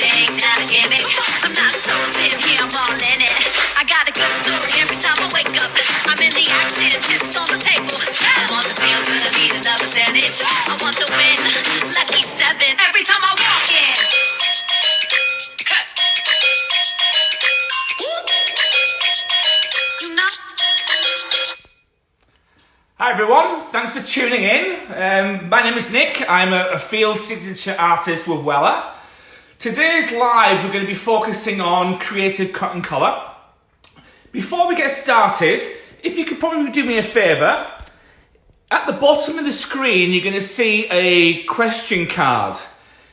ain't that a gimmick? I'm not so sitting here, I'm all in it. I got a good story every time I wake up. I'm in the action, chips on the table. I want the feel good, I need another percentage. I want the win, lucky 7 every time I walk in. Hi everyone, thanks for tuning in. My name is Nick. I'm a field signature artist with Wella. Today's live, we're going to be focusing on creative cut and colour. Before we get started, if you could probably do me a favour, at the bottom of the screen you're going to see a question card.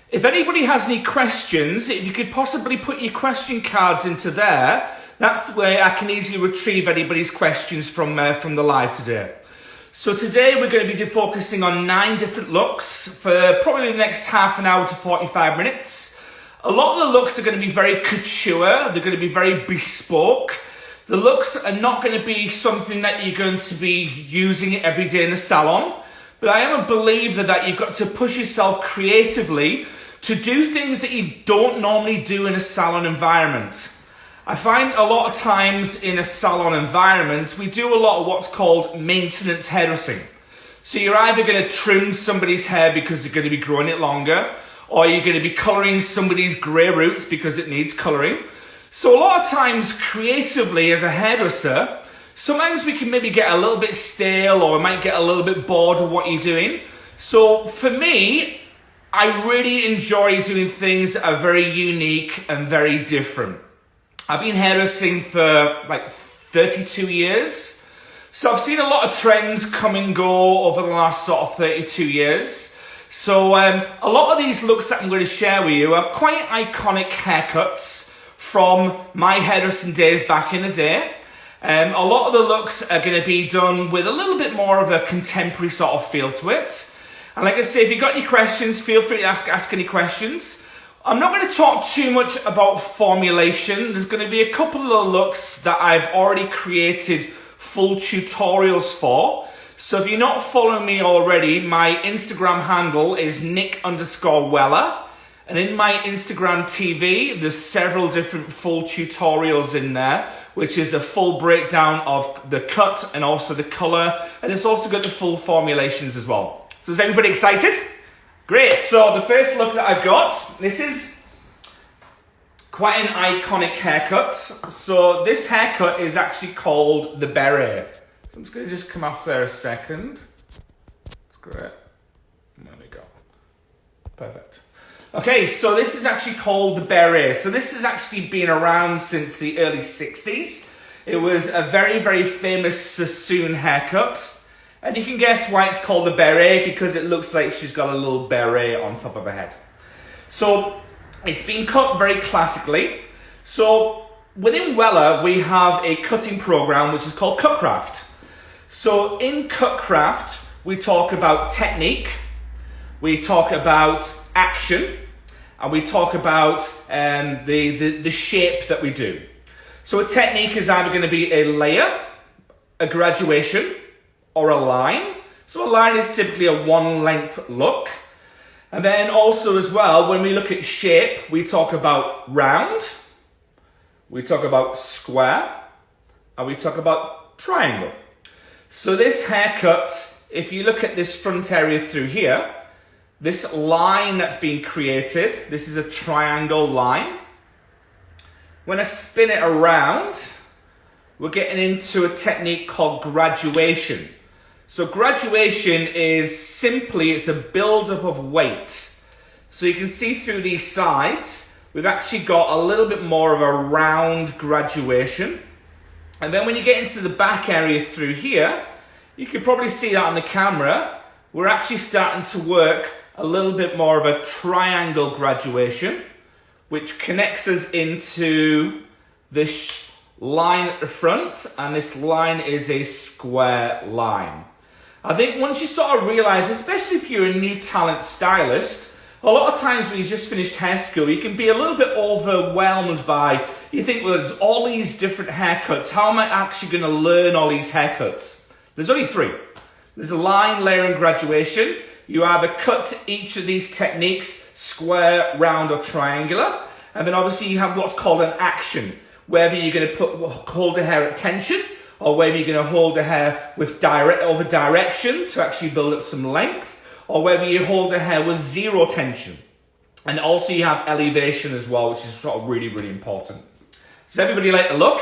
If anybody has any questions, if you could possibly put your question cards into there, that's where I can easily retrieve anybody's questions from the live today. So today we're going to be focusing on 9 different looks for probably the next half an hour to 45 minutes. A lot of the looks are going to be very couture, they're going to be very bespoke. The looks are not going to be something that you're going to be using every day in the salon, but I am a believer that you've got to push yourself creatively to do things that you don't normally do in a salon environment. I find a lot of times in a salon environment, we do a lot of what's called maintenance hairdressing. So you're either going to trim somebody's hair because they're going to be growing it longer, or you're going to be colouring somebody's grey roots because it needs colouring. So a lot of times creatively as a hairdresser, sometimes we can maybe get a little bit stale or we might get a little bit bored of what you're doing. So for me, I really enjoy doing things that are very unique and very different. I've been hairdressing for like 32 years. So I've seen a lot of trends come and go over the last sort of 32 years. So a lot of these looks that I'm going to share with you are quite iconic haircuts from my hairdressing days back in the day. A lot of the looks are going to be done with a little bit more of a contemporary sort of feel to it. And like I say, if you've got any questions, feel free to ask any questions. I'm not going to talk too much about formulation. There's going to be a couple of looks that I've already created full tutorials for. So if you're not following me already, my Instagram handle is Nick_Wella. And in my Instagram TV, there's several different full tutorials in there, which is a full breakdown of the cut and also the colour. And it's also got the full formulations as well. So is everybody excited? Great, so the first look that I've got, this is quite an iconic haircut. So this haircut is actually called the beret. So I'm just going to just come off there a second. That's great. There we go. Perfect. Okay, so this is actually called the beret. So this has actually been around since the early 60s. It was a very, very famous Sassoon haircut. And you can guess why it's called a beret, because it looks like she's got a little beret on top of her head. So it's been cut very classically. So within Wella, we have a cutting program which is called Cutcraft. So in Cutcraft, we talk about technique, we talk about action, and we talk about the shape that we do. So a technique is either going to be a layer, a graduation, or a line. So a line is typically a one length look. And then also as well, when we look at shape, we talk about round, we talk about square, and we talk about triangle. So this haircut, if you look at this front area through here, this line that's been created, this is a triangle line. When I spin it around, we're getting into a technique called graduation. So graduation is simply, it's a build-up of weight. So you can see through these sides, we've actually got a little bit more of a round graduation. And then when you get into the back area through here, you can probably see that on the camera, we're actually starting to work a little bit more of a triangle graduation, which connects us into this line at the front, and this line is a square line. I think once you sort of realise, especially if you're a new talent stylist, a lot of times when you just finished hair school, you can be a little bit overwhelmed by, you think, well, there's all these different haircuts. How am I actually going to learn all these haircuts? There's only 3. There's a line, layer, and graduation. You either cut each of these techniques, square, round, or triangular. And then obviously you have what's called an action, whether you're going to hold the hair at tension, or whether you're going to hold the hair with over direction to actually build up some length, or whether you hold the hair with zero tension. And also you have elevation as well, which is sort of really, really important. Does everybody like the look?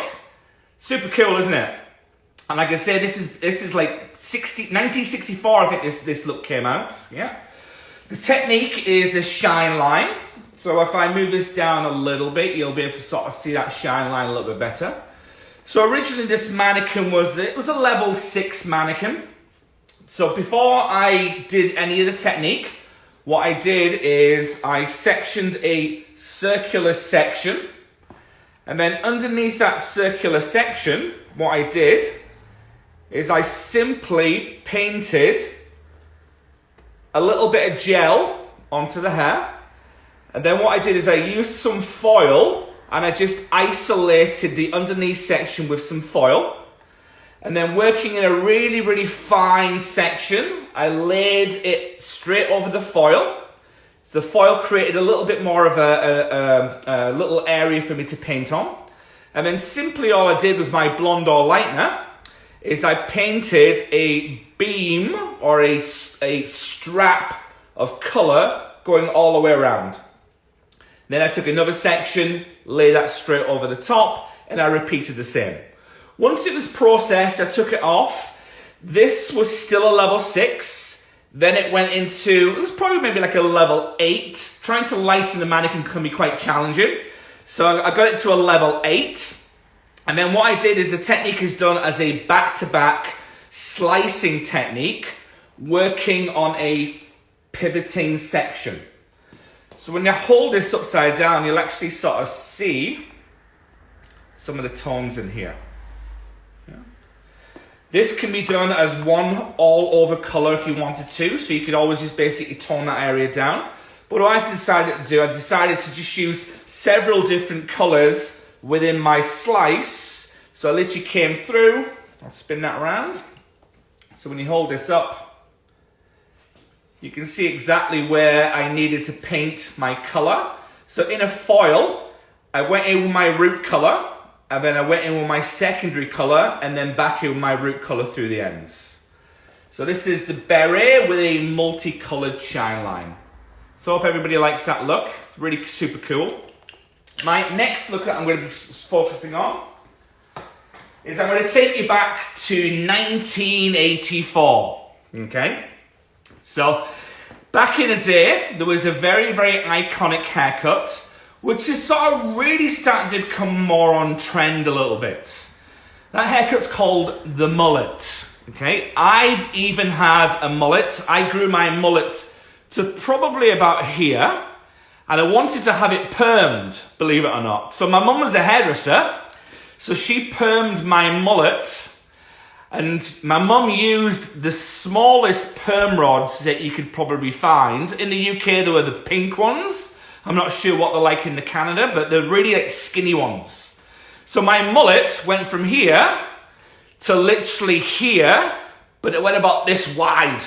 Super cool, isn't it? And like I say, this is like 1964, I think this look came out. Yeah. The technique is a shine line. So if I move this down a little bit, you'll be able to sort of see that shine line a little bit better. So originally this mannequin was a level 6 mannequin. So before I did any of the technique, what I did is I sectioned a circular section, and then underneath that circular section, what I did is I simply painted a little bit of gel onto the hair, and then what I did is I used some foil and I just isolated the underneath section with some foil. And then working in a really, really fine section, I laid it straight over the foil. So the foil created a little bit more of a little area for me to paint on. And then simply all I did with my Blonde or lightener is I painted a beam or a strap of colour going all the way around. Then I took another section, laid that straight over the top, and I repeated the same. Once it was processed, I took it off. This was still a level 6. Then it went into, it was probably maybe like a level 8. Trying to lighten the mannequin can be quite challenging. So I got it to a level 8. And then what I did is the technique is done as a back-to-back slicing technique, working on a pivoting section. So when you hold this upside down, you'll actually sort of see some of the tones in here. This can be done as one all-over colour if you wanted to, so you could always just basically tone that area down. But what I decided to do, I decided to just use several different colours within my slice. So I literally came through, I'll spin that around. So when you hold this up, you can see exactly where I needed to paint my colour. So in a foil, I went in with my root colour, and then I went in with my secondary colour, and then back in with my root colour through the ends. So this is the beret with a multicoloured shine line. So I hope everybody likes that look. It's really super cool. My next look that I'm going to be focusing on is I'm going to take you back to 1984. Okay? So back in the day, there was a very, very iconic haircut which is sort of really starting to become more on trend a little bit. That haircut's called the mullet, okay? I've even had a mullet. I grew my mullet to probably about here, and I wanted to have it permed, believe it or not. So my mum was a hairdresser, so she permed my mullet, and my mum used the smallest perm rods that you could probably find. In the UK, there were the pink ones. I'm not sure what they're like in Canada, but they're really like skinny ones. So my mullet went from here to literally here, but it went about this wide.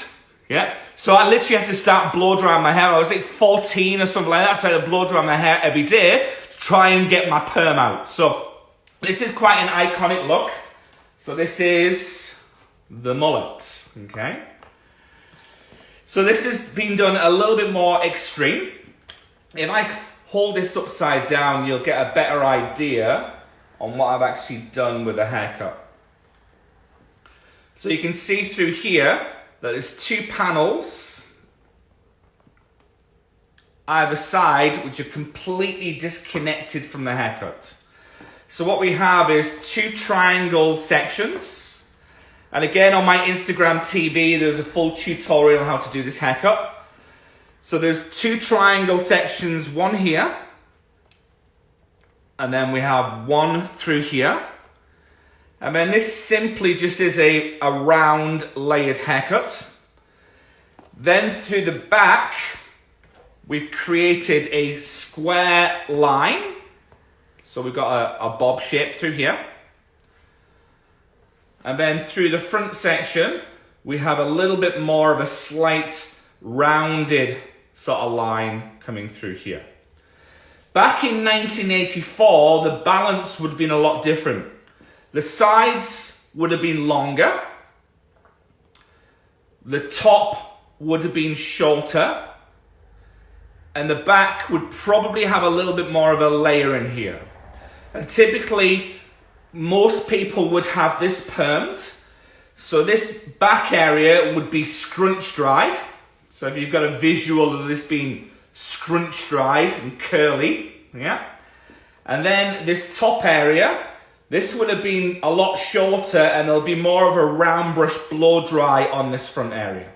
Yeah. So I literally had to start blow drying my hair. I was like 14 or something like that, so I had to blow dry my hair every day to try and get my perm out. So this is quite an iconic look. So this is the mullet. Okay. So this has been done a little bit more extreme. If I hold this upside down, you'll get a better idea on what I've actually done with the haircut. So you can see through here that there's 2 panels either side which are completely disconnected from the haircut. So what we have is 2 triangle sections. And again, on my Instagram TV, there's a full tutorial on how to do this haircut. So there's 2 triangle sections, one here, and then we have one through here. And then this simply just is a round layered haircut. Then through the back, we've created a square line. So we've got a bob shape through here. And then through the front section, we have a little bit more of a slight rounded sort of line coming through here. Back in 1984, the balance would have been a lot different. The sides would have been longer. The top would have been shorter. And the back would probably have a little bit more of a layer in here. And typically, most people would have this permed. So this back area would be scrunch dried. So if you've got a visual of this being scrunch dried and curly, yeah. And then this top area, this would have been a lot shorter and there'll be more of a round brush blow dry on this front area.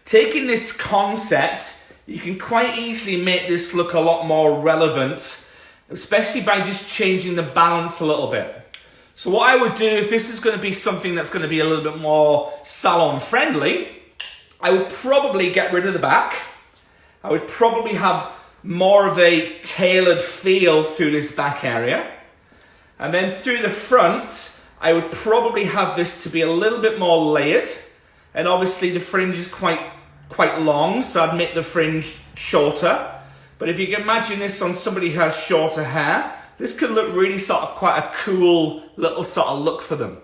Taking this concept, you can quite easily make this look a lot more relevant, especially by just changing the balance a little bit. So what I would do, if this is going to be something that's going to be a little bit more salon friendly, I would probably get rid of the back. I would probably have more of a tailored feel through this back area. And then through the front, I would probably have this to be a little bit more layered. And obviously the fringe is quite long, so I'd make the fringe shorter. But if you can imagine this on somebody who has shorter hair, this could look really sort of quite a cool little sort of look for them.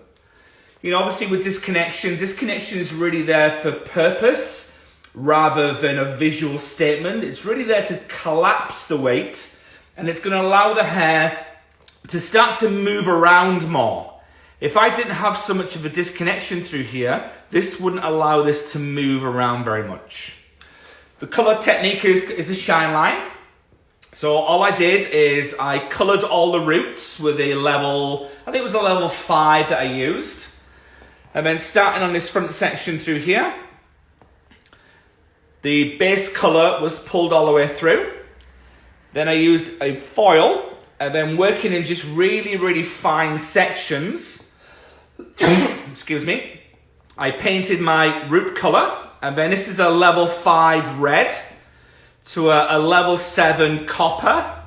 You know, obviously with disconnection is really there for purpose rather than a visual statement. It's really there to collapse the weight, and it's going to allow the hair to start to move around more. If I didn't have so much of a disconnection through here, this wouldn't allow this to move around very much. The color technique is a shine line. So all I did is I colored all the roots with a level, I think it was a level 5 that I used. And then starting on this front section through here, the base color was pulled all the way through. Then I used a foil, and then working in just really fine sections, excuse me, I painted my root color, and then this is a level 5 red to a level 7 copper,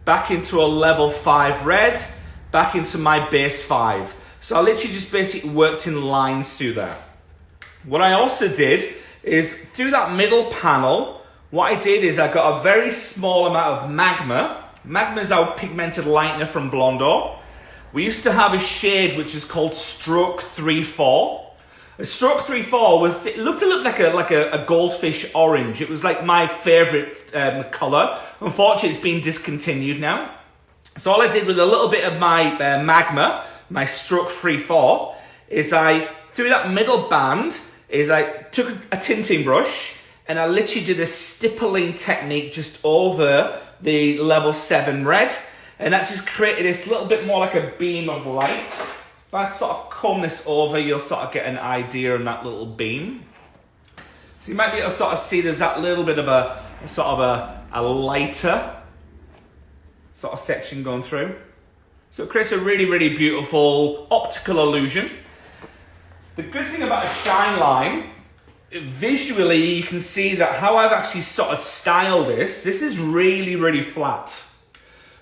back into a level 5 red, back into my base 5. So I literally just basically worked in lines through there. What I also did is through that middle panel, what I did is I got a very small amount of magma. Magma is our pigmented lightener from Blondeau. We used to have a shade which is called Stroke 3-4. A Stroke 3-4 it looked like a goldfish orange. It was like my favorite color. Unfortunately, it's been discontinued now. So all I did with a little bit of my magma, my Stroke 3-4, is through that middle band, I took a tinting brush and I literally did a stippling technique just over the level 7 red. And that just created this little bit more like a beam of light. If I sort of comb this over, you'll sort of get an idea on that little beam. So you might be able to sort of see there's that little bit of a lighter sort of section going through. So it creates a really beautiful optical illusion. The good thing about a shine line, visually you can see that how I've actually sort of styled this is really flat.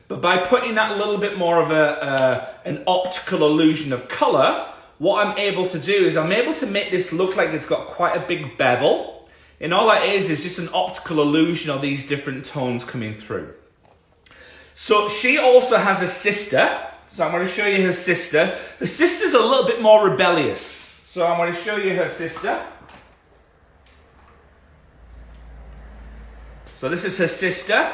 But by putting that little bit more of an optical illusion of color, what I'm able to do is I'm able to make this look like it's got quite a big bevel. And all that is just an optical illusion of these different tones coming through. So she also has a sister. So I'm going to show you her sister. Her sister's a little bit more rebellious. So I'm going to show you her sister. So this is her sister.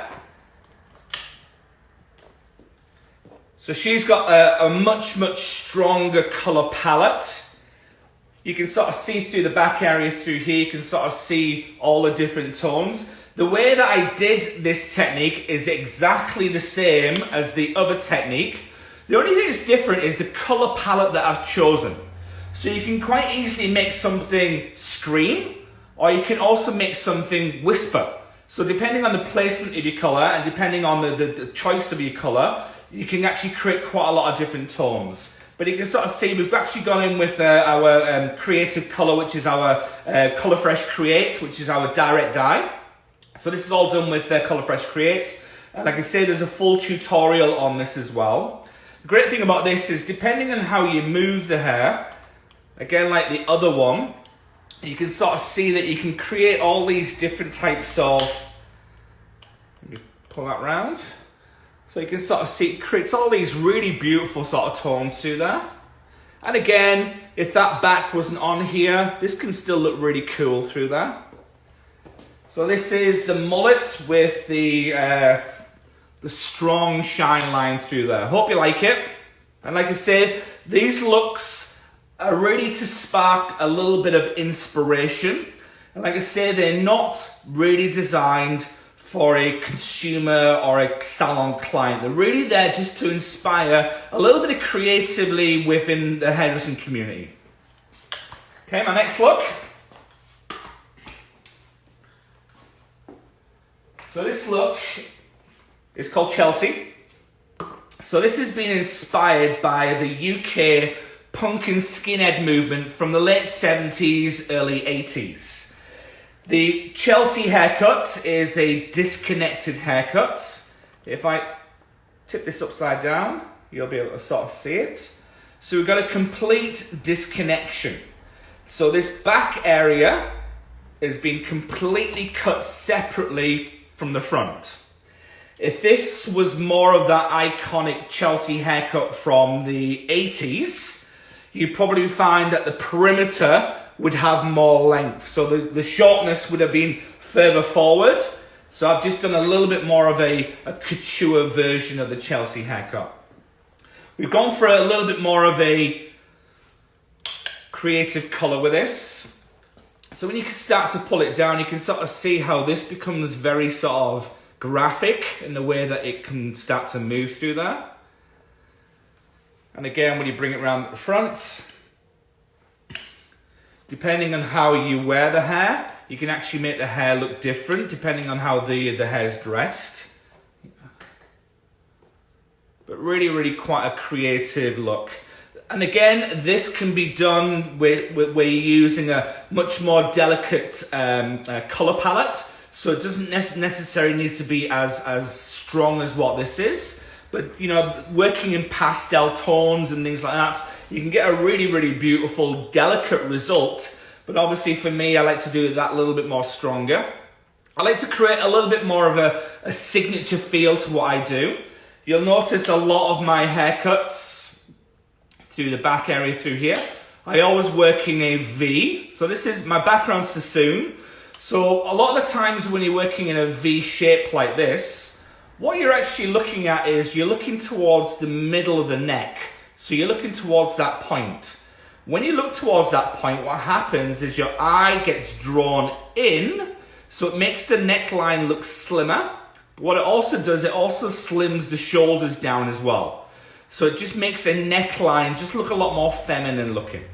So she's got a much stronger color palette. You can sort of see through the back area through here. You can sort of see all the different tones. The way that I did this technique is exactly the same as the other technique. The only thing that's different is the color palette that I've chosen. So you can quite easily make something scream, or you can also make something whisper. So depending on the placement of your color and depending on the choice of your color, you can actually create quite a lot of different tones. But you can sort of see we've actually gone in with our creative color, which is our Color Fresh Create, which is our direct dye. So this is all done with Color Fresh Create. And like I say, there's a full tutorial on this as well. The great thing about this is depending on how you move the hair, again like the other one, you can sort of see that you can create all these different types of, let me pull that round. So you can sort of see it creates all these really beautiful sort of tones through there. And again, if that back wasn't on here, this can still look really cool through there. So this is the mullet with the strong shine line through there. Hope you like it. And like I say, these looks are really to spark a little bit of inspiration. And like I say, they're not really designed for a consumer or a salon client. They're really there just to inspire a little bit of creatively within the hairdressing community. Okay, my next look. So this look is called Chelsea. So this has been inspired by the UK punk and skinhead movement from the late 70s, early 80s. The Chelsea haircut is a disconnected haircut. If I tip this upside down, you'll be able to sort of see it. So we've got a complete disconnection. So this back area is being completely cut separately from the front. If this was more of that iconic Chelsea haircut from the 80s, you'd probably find that the perimeter would have more length. So the shortness would have been further forward. So I've just done a little bit more of a couture version of the Chelsea haircut. We've gone for a little bit more of a creative colour with this. So when you start to pull it down, you can sort of see how this becomes very sort of graphic in the way that it can start to move through there. And again, when you bring it around at the front, depending on how you wear the hair, you can actually make the hair look different depending on how the hair is dressed. But really, really quite a creative look. And again, this can be done where you're using a much more delicate colour palette. So it doesn't necessarily need to be as strong as what this is. But, you know, working in pastel tones and things like that, you can get a really, really beautiful, delicate result. But obviously for me, I like to do that a little bit more stronger. I like to create a little bit more of a signature feel to what I do. You'll notice a lot of my haircuts through the back area through here, I always work in a V. So this is my background sassoon. So a lot of the times when you're working in a V shape like this, what you're actually looking at is you're looking towards the middle of the neck. So you're looking towards that point. When you look towards that point, what happens is your eye gets drawn in, so it makes the neckline look slimmer. But what it also does, it also slims the shoulders down as well. So it just makes a neckline just look a lot more feminine looking.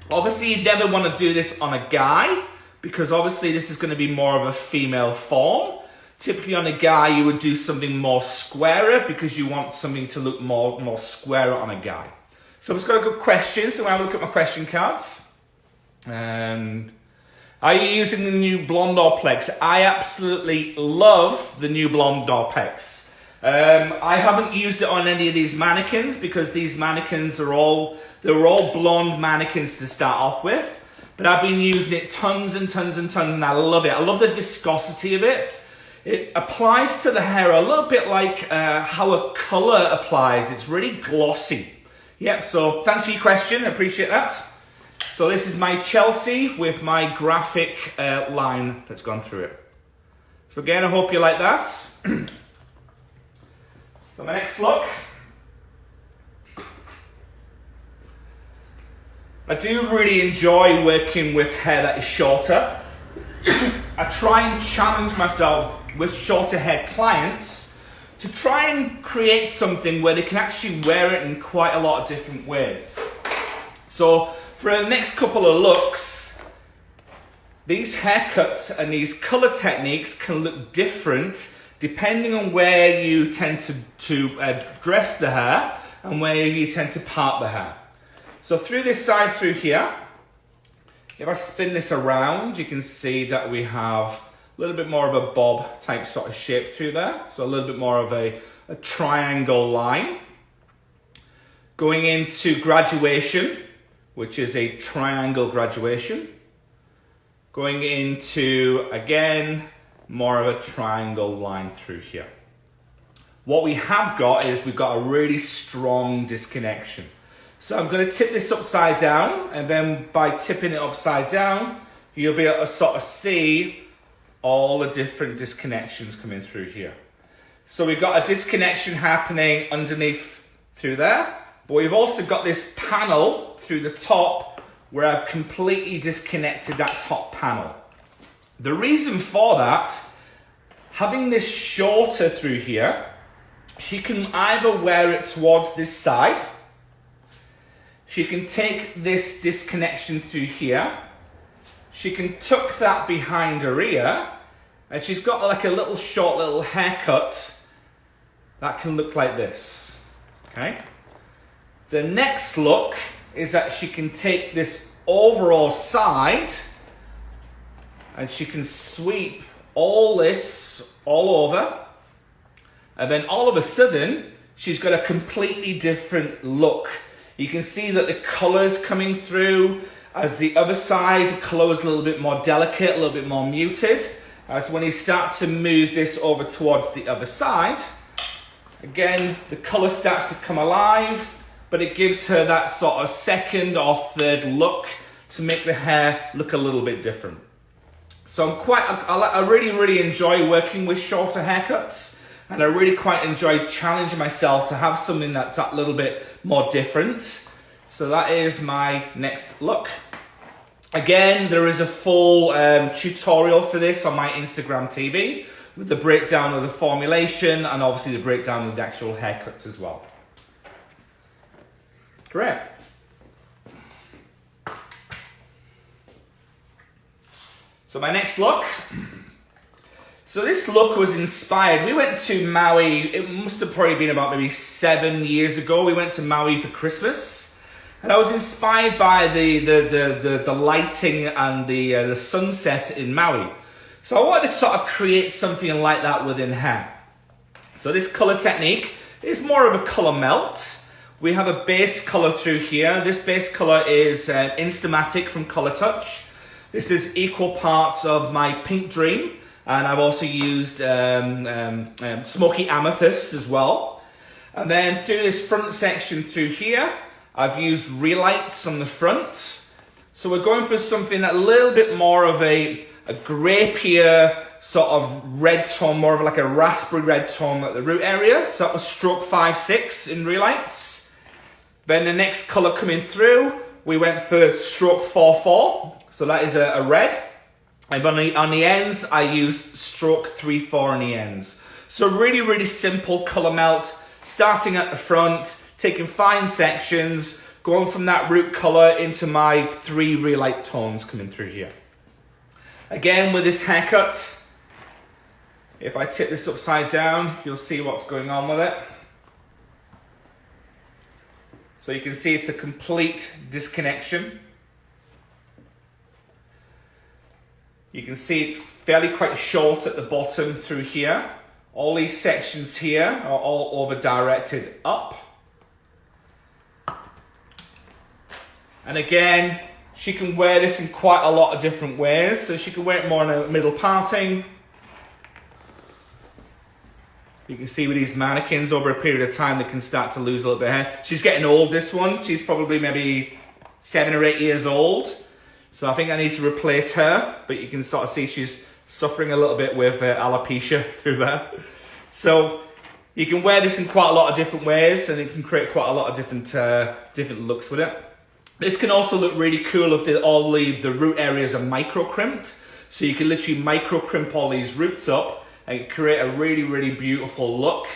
Obviously, you never want to do this on a guy, because obviously this is going to be more of a female form. Typically on a guy, you would do something more squarer because you want something to look more squarer on a guy. So I've just got a good question, so I'll look at my question cards. Are you using the new Blonde Orplex? I absolutely love the new Blonde Orplex. I haven't used it on any of these mannequins because these mannequins they were all blonde mannequins to start off with. But I've been using it tons and tons and tons, and I love it. I love the viscosity of it. It applies to the hair a little bit like how a colour applies. It's really glossy. Yep, so thanks for your question. I appreciate that. So this is my Chelsea with my graphic line that's gone through it. So again, I hope you like that. So my next look. I do really enjoy working with hair that is shorter. I try and challenge myself with shorter hair clients to try and create something where they can actually wear it in quite a lot of different ways. So for the next couple of looks, these haircuts and these color techniques can look different depending on where you tend to dress the hair and where you tend to part the hair. So through this side through here, if I spin this around, you can see that we have a little bit more of a bob type sort of shape through there. So a little bit more of a triangle line. Going into graduation, which is a triangle graduation. Going into, again, more of a triangle line through here. What we have got is we've got a really strong disconnection. So I'm going to tip this upside down, and then by tipping it upside down, you'll be able to sort of see all the different disconnections coming through here. So we've got a disconnection happening underneath through there, but we've also got this panel through the top where I've completely disconnected that top panel. The reason for that, having this shorter through here, she can either wear it towards this side. She can take this disconnection through here. She can tuck that behind her ear. And she's got like a little short little haircut that can look like this. Okay. The next look is that she can take this overall side and she can sweep all this all over. And then all of a sudden, she's got a completely different look. You can see that the colour's coming through as the other side, the colour is a little bit more delicate, a little bit more muted. As when you start to move this over towards the other side, again, the colour starts to come alive, but it gives her that sort of second or third look to make the hair look a little bit different. So I really enjoy working with shorter haircuts. And I really quite enjoy challenging myself to have something that's a little bit more different. So that is my next look. Again, there is a full tutorial for this on my Instagram TV with the breakdown of the formulation and obviously the breakdown of the actual haircuts as well. Great. So my next look. So this look was inspired. We went to Maui, it must have probably been about maybe 7 years ago. We went to Maui for Christmas. And I was inspired by the lighting and the sunset in Maui. So I wanted to sort of create something like that within hair. So this color technique is more of a color melt. We have a base color through here. This base color is Instamatic from Color Touch. This is equal parts of my Pink Dream. And I've also used Smoky Amethyst as well. And then through this front section through here, I've used relights on the front. So we're going for something a little bit more of a grapier sort of red tone, more of like a raspberry red tone at the root area. So that was stroke 5-6 in relights. Then the next color coming through, we went for stroke 4-4. So that is a red. And on the ends, I used stroke 3-4 on the ends. So really simple color melt, starting at the front, taking fine sections, going from that root color into my 3 relight tones coming through here. Again, with this haircut, if I tip this upside down, you'll see what's going on with it. So you can see it's a complete disconnection. You can see it's fairly quite short at the bottom through here. All these sections here are all over directed up. And again, she can wear this in quite a lot of different ways. So she can wear it more in a middle parting. You can see with these mannequins over a period of time, they can start to lose a little bit of hair. She's getting old, this one. She's probably maybe 7 or 8 years old. So I think I need to replace her, but you can sort of see she's suffering a little bit with alopecia through there. So you can wear this in quite a lot of different ways, and it can create quite a lot of different looks with it. This can also look really cool if all the root areas are micro crimped. So you can literally micro crimp all these roots up and create a really beautiful look.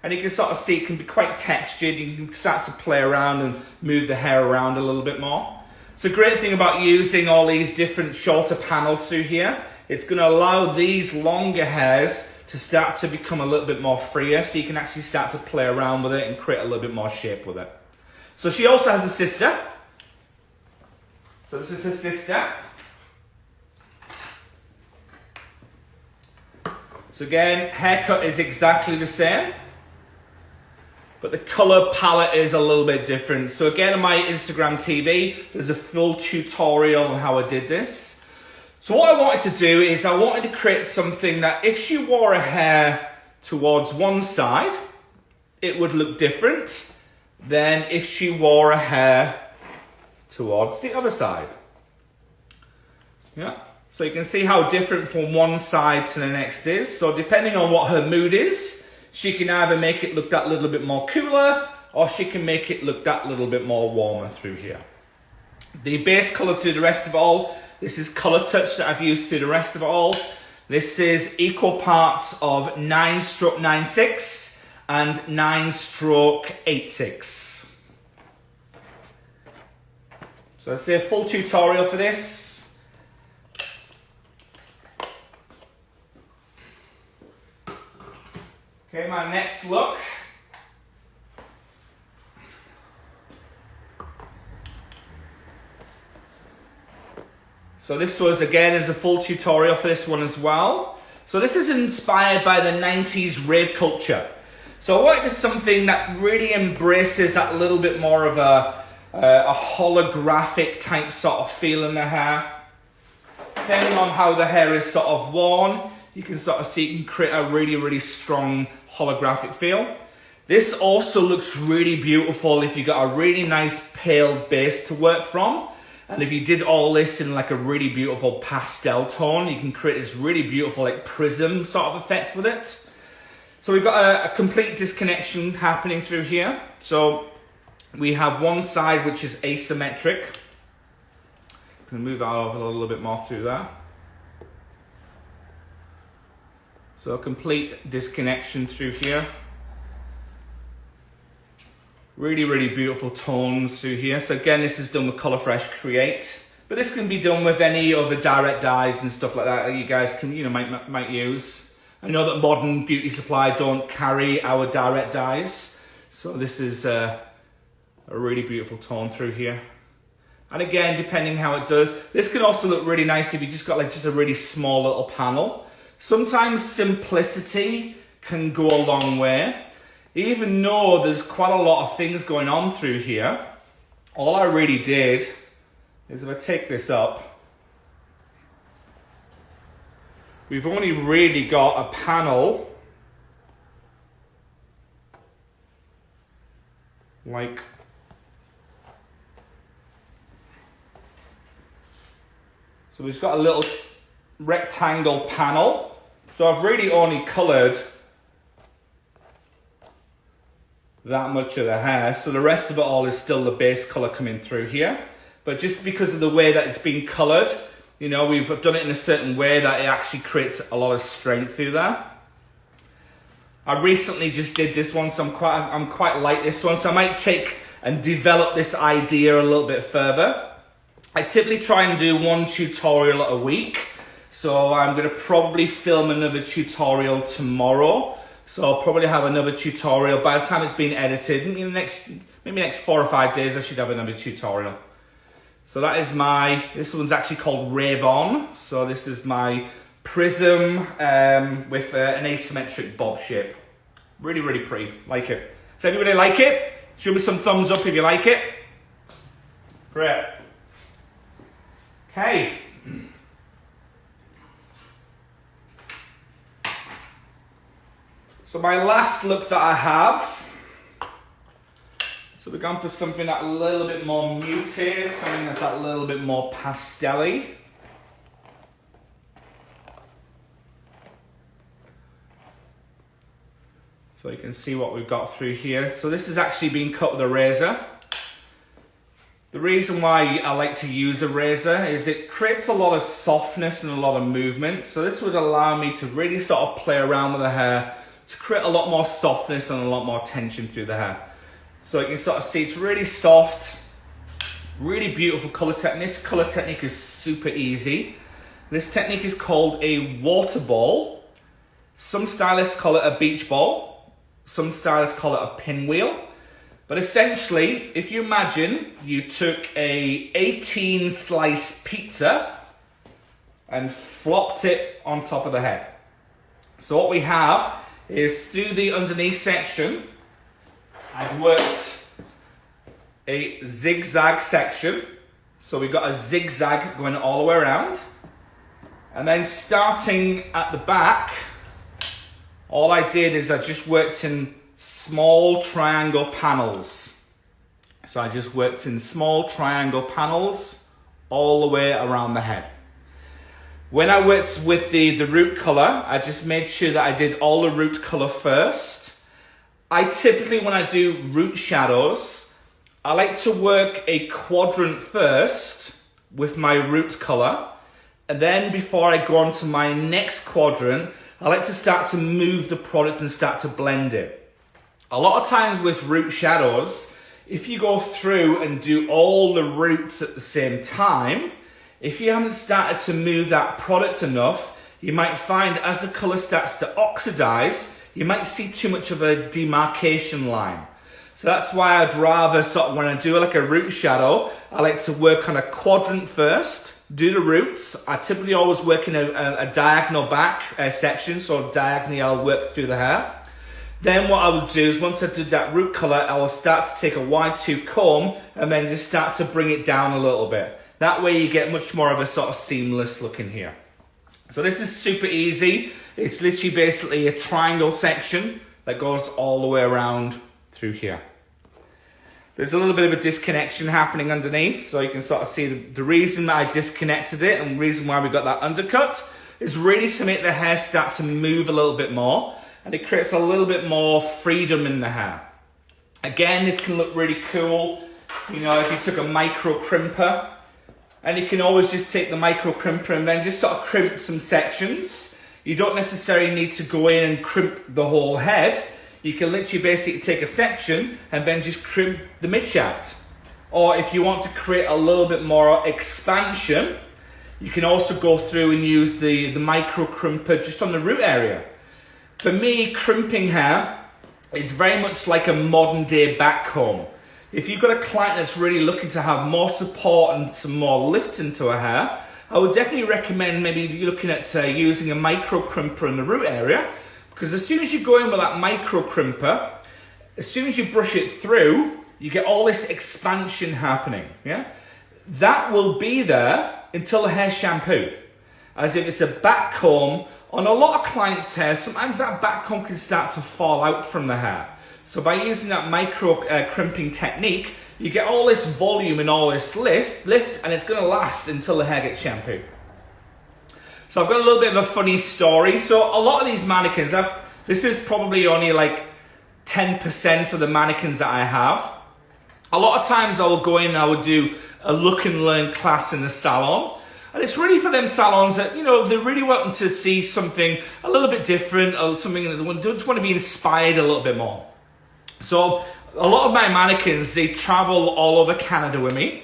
And you can sort of see it can be quite textured. You can start to play around and move the hair around a little bit more. It's a great thing about using all these different shorter panels through here. It's going to allow these longer hairs to start to become a little bit more freer, so you can actually start to play around with it and create a little bit more shape with it. So she also has a sister. So this is her sister. So again, haircut is exactly the same, but the color palette is a little bit different. So again, on my Instagram TV, there's a full tutorial on how I did this. So what I wanted to do is I wanted to create something that if she wore her hair towards one side, it would look different than if she wore her hair towards the other side. Yeah, so you can see how different from one side to the next is. So depending on what her mood is, she can either make it look that little bit more cooler, or she can make it look that little bit more warmer through here. The base colour through the rest of it all, this is Colour Touch that I've used through the rest of it all. This is equal parts of 9/96 and 9/86. So that's a full tutorial for this. Okay, my next look. So this was, again, is a full tutorial for this one as well. So this is inspired by the 90s rave culture. So I wanted something that really embraces that little bit more of a holographic type sort of feel in the hair. Depending on how the hair is sort of worn, you can sort of see it can create a really, really strong holographic feel. This also looks really beautiful if you got a really nice pale base to work from. And if you did all this in like a really beautiful pastel tone, you can create this really beautiful like prism sort of effect with it. So we've got a complete disconnection happening through here. So we have one side which is asymmetric. I'm going to move that over a little bit more through there. So a complete disconnection through here. Really, really beautiful tones through here. So again, this is done with Colour Fresh Create, but this can be done with any other direct dyes and stuff like that you guys can, might use. I know that modern beauty supply don't carry our direct dyes, so this is a really beautiful tone through here. And again, depending how it does, this can also look really nice if you just got like just a really small little panel. Sometimes simplicity can go a long way. Even though there's quite a lot of things going on through here, all I really did is if I take this up, we've only really got a panel like so we've got a little rectangle panel. So I've really only coloured that much of the hair, so the rest of it all is still the base colour coming through here. But just because of the way that it's been coloured, we've done it in a certain way that it actually creates a lot of strength through there. I recently just did this one, so I'm quite like this one, so I might take and develop this idea a little bit further. I typically try and do one tutorial a week, so I'm going to probably film another tutorial tomorrow. So I'll probably have another tutorial by the time it's been edited. Maybe next 4 or 5 days I should have another tutorial. So that is this one's actually called Rave On. So this is my prism with an asymmetric bob shape. Really, really pretty. Like it. Does everybody like it? Show me some thumbs up if you like it. Great. Okay. So my last look that I have, so we're going for something that a little bit more muted, something that's a little bit more pastel-y. So you can see what we've got through here. So this is actually being cut with a razor. The reason why I like to use a razor is it creates a lot of softness and a lot of movement. So this would allow me to really sort of play around with the hair to create a lot more softness and a lot more tension through the hair. So you can sort of see it's really soft, really beautiful colour technique. This colour technique is super easy. This technique is called a water ball. Some stylists call it a beach ball. Some stylists call it a pinwheel. But essentially, if you imagine you took a 18 slice pizza and flopped it on top of the head. So what we have is through the underneath section, I've worked a zigzag section. So we've got a zigzag going all the way around. And then starting at the back, all I did is I just worked in small triangle panels. So I just worked in small triangle panels all the way around the head. When I worked with the root color, I just made sure that I did all the root color first. I typically, when I do root shadows, I like to work a quadrant first with my root color. And then before I go on to my next quadrant, I like to start to move the product and start to blend it. A lot of times with root shadows, if you go through and do all the roots at the same time, if you haven't started to move that product enough, you might find as the color starts to oxidize, you might see too much of a demarcation line. So that's why I'd rather sort of, when I do like a root shadow, I like to work on a quadrant first, do the roots. I typically always work in a diagonal back section, so diagonally I'll work through the hair. Then what I would do is once I did that root color, I will start to take a Y2 comb and then just start to bring it down a little bit. That way you get much more of a sort of seamless look in here. So this is super easy. It's literally basically a triangle section that goes all the way around through here. There's a little bit of a disconnection happening underneath, so you can sort of see the reason that I disconnected it and the reason why we got that undercut is really to make the hair start to move a little bit more, and it creates a little bit more freedom in the hair. Again, this can look really cool, you know, if you took a micro crimper, and you can always just take the micro crimper and then just sort of crimp some sections. You don't necessarily need to go in and crimp the whole head. You can literally basically take a section and then just crimp the mid-shaft. Or if you want to create a little bit more expansion, you can also go through and use the micro crimper just on the root area. For me, crimping hair is very much like a modern day back comb. If you've got a client that's really looking to have more support and some more lift into a hair, I would definitely recommend maybe looking at using a micro crimper in the root area, because as soon as you go in with that micro crimper, as soon as you brush it through, you get all this expansion happening. Yeah, that will be there until the hair's shampooed. As if it's a back comb, on a lot of clients' hair, sometimes that back comb can start to fall out from the hair. So by using that micro crimping technique, you get all this volume and all this lift, and it's going to last until the hair gets shampooed. So I've got a little bit of a funny story. So a lot of these mannequins, this is probably only like 10% of the mannequins that I have. A lot of times I will go in and I would do a look and learn class in the salon. And it's really for them salons that, you know, they're really wanting to see something a little bit different, or something that they just want to be inspired a little bit more. So a lot of my mannequins, they travel all over Canada with me.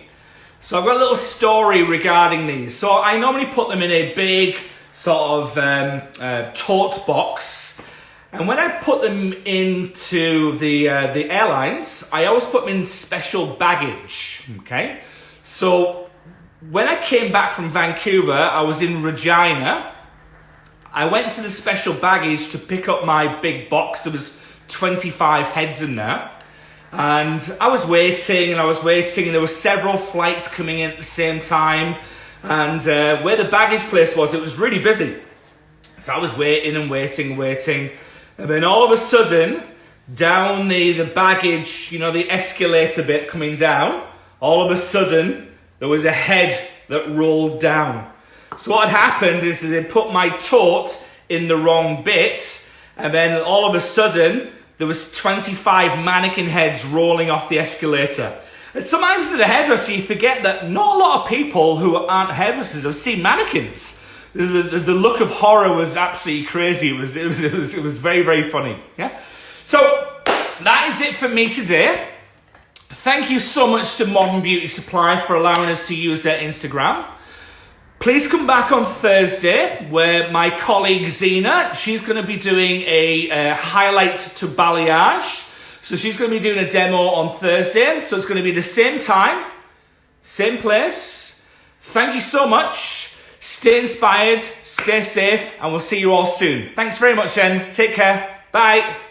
So I've got a little story regarding these. So I normally put them in a big sort of tote box. And when I put them into the airlines, I always put them in special baggage, okay? So when I came back from Vancouver, I was in Regina. I went to the special baggage to pick up my big box. There was 25 heads in there. And I was waiting and there were several flights coming in at the same time. And where the baggage place was, it was really busy. So I was waiting. And then all of a sudden, down the baggage, you know, the escalator bit coming down, all of a sudden, there was a head that rolled down. So what had happened is that they put my tote in the wrong bit, and then all of a sudden, there was 25 mannequin heads rolling off the escalator. And sometimes as a hairdresser, you forget that not a lot of people who aren't hairdressers have seen mannequins. The look of horror was absolutely crazy. It was very, very funny. Yeah. So that is it for me today. Thank you so much to Modern Beauty Supply for allowing us to use their Instagram. Please come back on Thursday, where my colleague Zena, she's going to be doing a highlight to balayage. So she's going to be doing a demo on Thursday. So it's going to be the same time, same place. Thank you so much. Stay inspired, stay safe, and we'll see you all soon. Thanks very much, Jen. Take care. Bye.